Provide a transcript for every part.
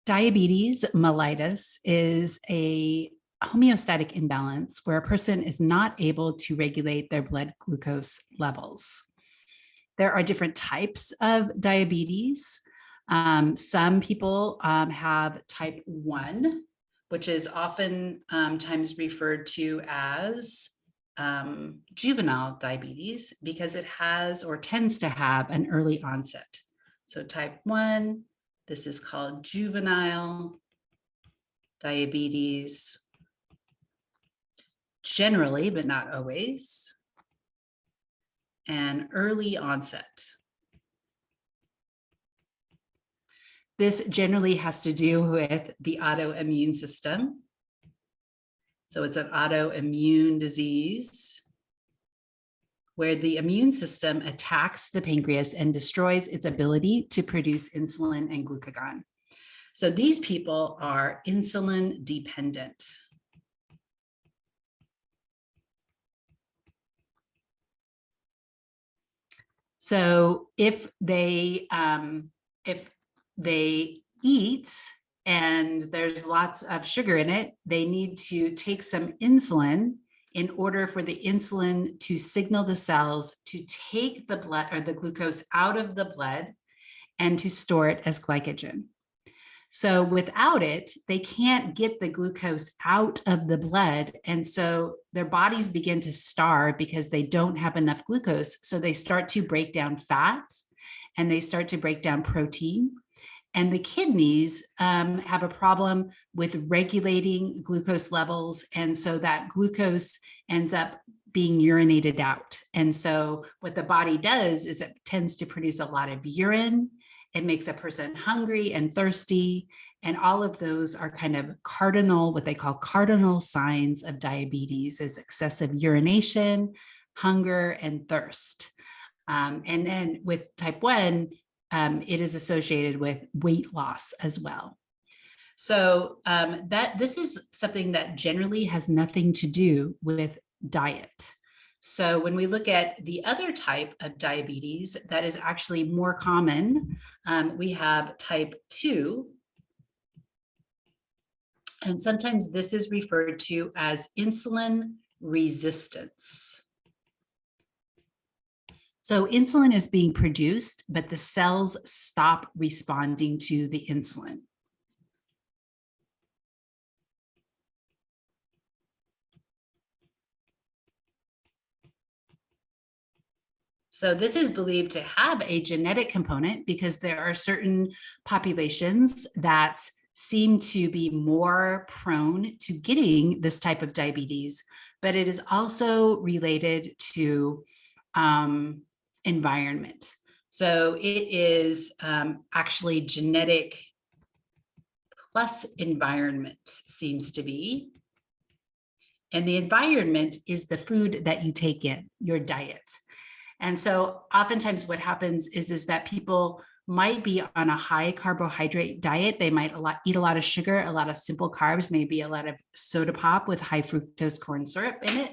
Diabetes mellitus is a homeostatic imbalance where a person is not able to regulate their blood glucose levels. There are different types of diabetes. Some people have type 1, which is often times referred to as juvenile diabetes because it has or tends to have an early onset. So type 1, this is called juvenile diabetes, generally, but not always, and early onset. This generally has to do with the autoimmune system. So it's an autoimmune disease where the immune system attacks the pancreas and destroys its ability to produce insulin and glucagon. So these people are insulin dependent. So if they eat and there's lots of sugar in it, they need to take some insulin in order for the insulin to signal the cells to take the blood or the glucose out of the blood and to store it as glycogen. So without it, they can't get the glucose out of the blood. And so their bodies begin to starve because they don't have enough glucose. So they start to break down fats and they start to break down protein. And the kidneys have a problem with regulating glucose levels. And so that glucose ends up being urinated out. And so what the body does is it tends to produce a lot of urine. It makes a person hungry and thirsty. And all of those are kind of cardinal, what they call cardinal signs of diabetes is excessive urination, hunger, and thirst. And then with type 1, it is associated with weight loss as well. So this is something that generally has nothing to do with diet. So when we look at the other type of diabetes that is actually more common, we have type 2. And sometimes this is referred to as insulin resistance. So insulin is being produced, but the cells stop responding to the insulin. So this is believed to have a genetic component because there are certain populations that seem to be more prone to getting this type of diabetes, but it is also related to environment. So it is actually genetic plus environment seems to be. And the environment is the food that you take in, your diet. And so oftentimes what happens is that people might be on a high carbohydrate diet. They might eat a lot of sugar, a lot of simple carbs, maybe a lot of soda pop with high fructose corn syrup in it.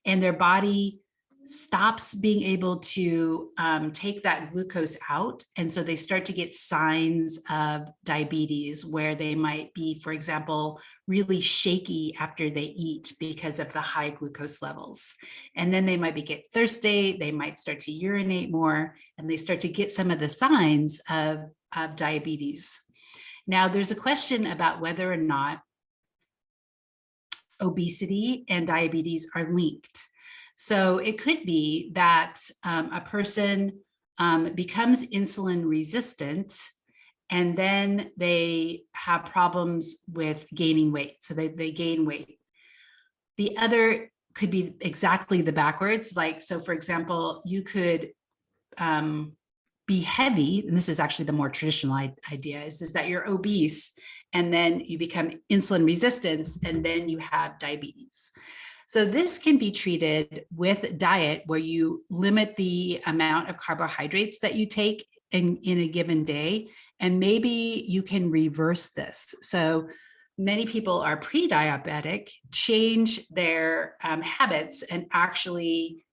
And their body stops being able to take that glucose out. And so they start to get signs of diabetes where they might be, for example, really shaky after they eat because of the high glucose levels. And then they might get thirsty, they might start to urinate more, and they start to get some of the signs of diabetes. Now, there's a question about whether or not obesity and diabetes are linked. So it could be that a person becomes insulin resistant and then they have problems with gaining weight. So they gain weight. The other could be exactly the backwards. Like, so for example, you could be heavy, and this is actually the more traditional idea, is that you're obese and then you become insulin resistant and then you have diabetes. So this can be treated with diet where you limit the amount of carbohydrates that you take in a given day, and maybe you can reverse this. So many people are pre-diabetic, change their habits and actually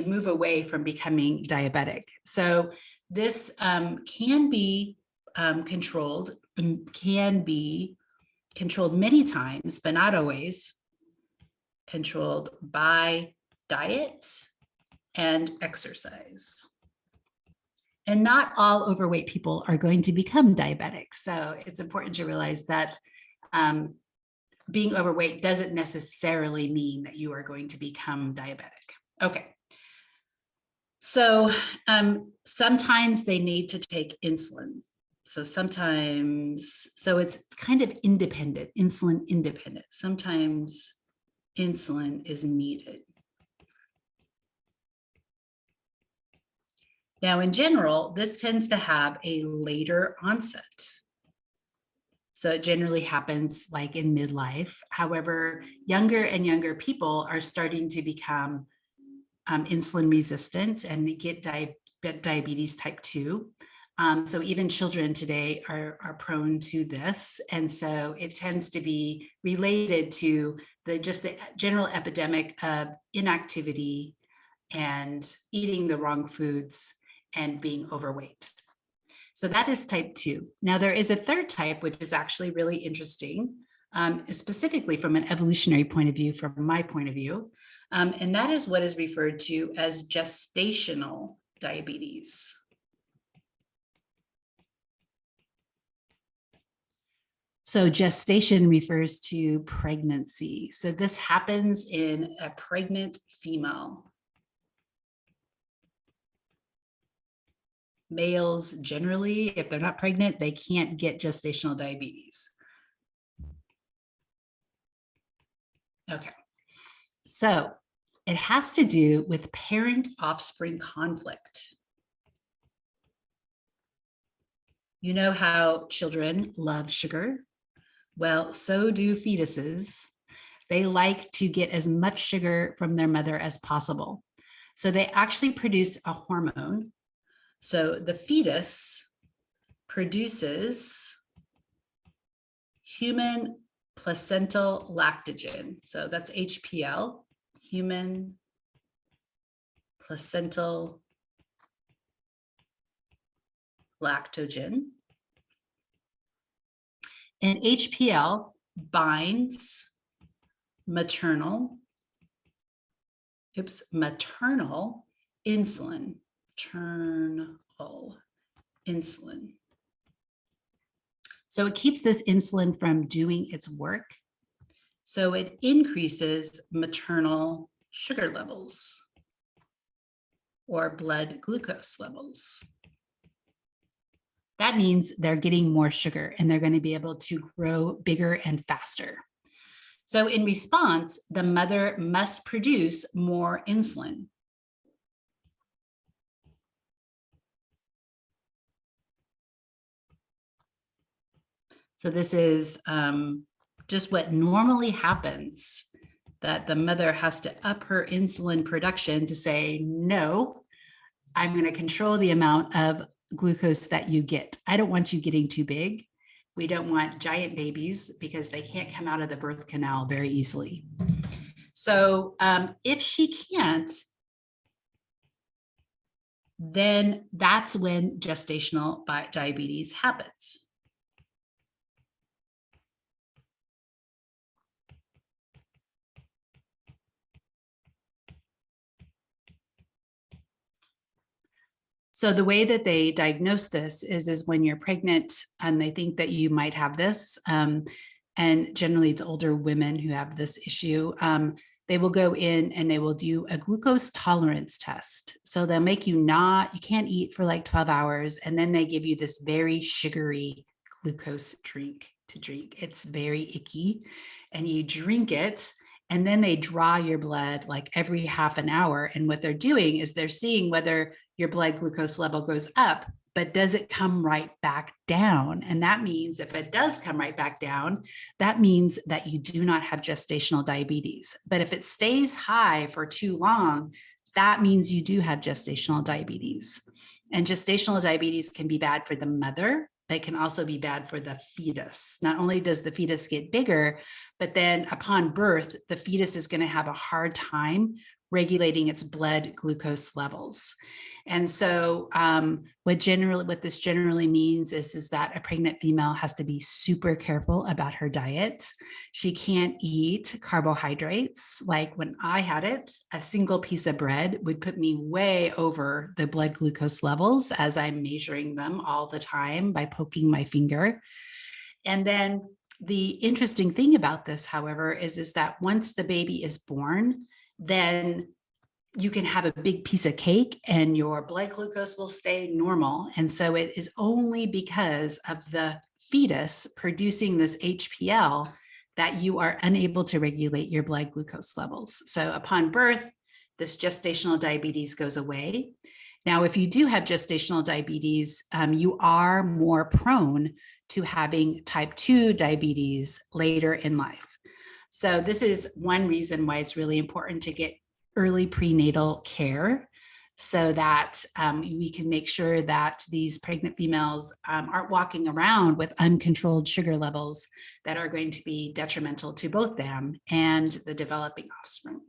move away from becoming diabetic. So this can be controlled, can be controlled many times, but not always, controlled by diet and exercise. And not all overweight people are going to become diabetic. So it's important to realize that being overweight doesn't necessarily mean that you are going to become diabetic. Okay. So sometimes they need to take insulin. So sometimes, so it's kind of independent, insulin independent. Sometimes insulin is needed. Now, in general, this tends to have a later onset. So it generally happens like in midlife. However, younger and younger people are starting to become insulin resistant and get diabetes type 2. So even children today are prone to this. And so it tends to be related to the general epidemic of inactivity and eating the wrong foods and being overweight. So that is type 2. Now there is a third type, which is actually really interesting, specifically from an evolutionary point of view, from my point of view. And that is what is referred to as gestational diabetes. So gestation refers to pregnancy. So this happens in a pregnant female. Males generally, if they're not pregnant, they can't get gestational diabetes. Okay, so it has to do with parent-offspring conflict. You know how children love sugar? Well, so do fetuses. They like to get as much sugar from their mother as possible. So they actually produce a hormone. So the fetus produces human placental lactogen. So that's HPL, human placental lactogen. And HPL binds maternal insulin. Maternal insulin. So it keeps this insulin from doing its work. So it increases maternal sugar levels or blood glucose levels. That means they're getting more sugar and they're going to be able to grow bigger and faster. So in response, the mother must produce more insulin. So this is just what normally happens, that the mother has to up her insulin production to say, no, I'm going to control the amount of glucose that you get. I don't want you getting too big. We don't want giant babies because they can't come out of the birth canal very easily. So if she can't, then that's when gestational diabetes happens. So the way that they diagnose this is when you're pregnant and they think that you might have this, and generally it's older women who have this issue, they will go in and they will do a glucose tolerance test. So they'll make you you can't eat for like 12 hours, and then they give you this very sugary glucose drink to drink. It's very icky, and you drink it, and then they draw your blood like every half an hour. And what they're doing is they're seeing whether your blood glucose level goes up, but does it come right back down? And that means if it does come right back down, that means that you do not have gestational diabetes. But if it stays high for too long, that means you do have gestational diabetes. And gestational diabetes can be bad for the mother, but it can also be bad for the fetus. Not only does the fetus get bigger, but then upon birth, the fetus is going to have a hard time regulating its blood glucose levels. And so what this generally means is that a pregnant female has to be super careful about her diet. She can't eat carbohydrates. Like when I had it, a single piece of bread would put me way over the blood glucose levels as I'm measuring them all the time by poking my finger. And then the interesting thing about this, however, is that once the baby is born, then you can have a big piece of cake and your blood glucose will stay normal. And so it is only because of the fetus producing this HPL that you are unable to regulate your blood glucose levels. So upon birth, this gestational diabetes goes away. Now, if you do have gestational diabetes, you are more prone to having type 2 diabetes later in life. So this is one reason why it's really important to get early prenatal care so that we can make sure that these pregnant females aren't walking around with uncontrolled sugar levels that are going to be detrimental to both them and the developing offspring.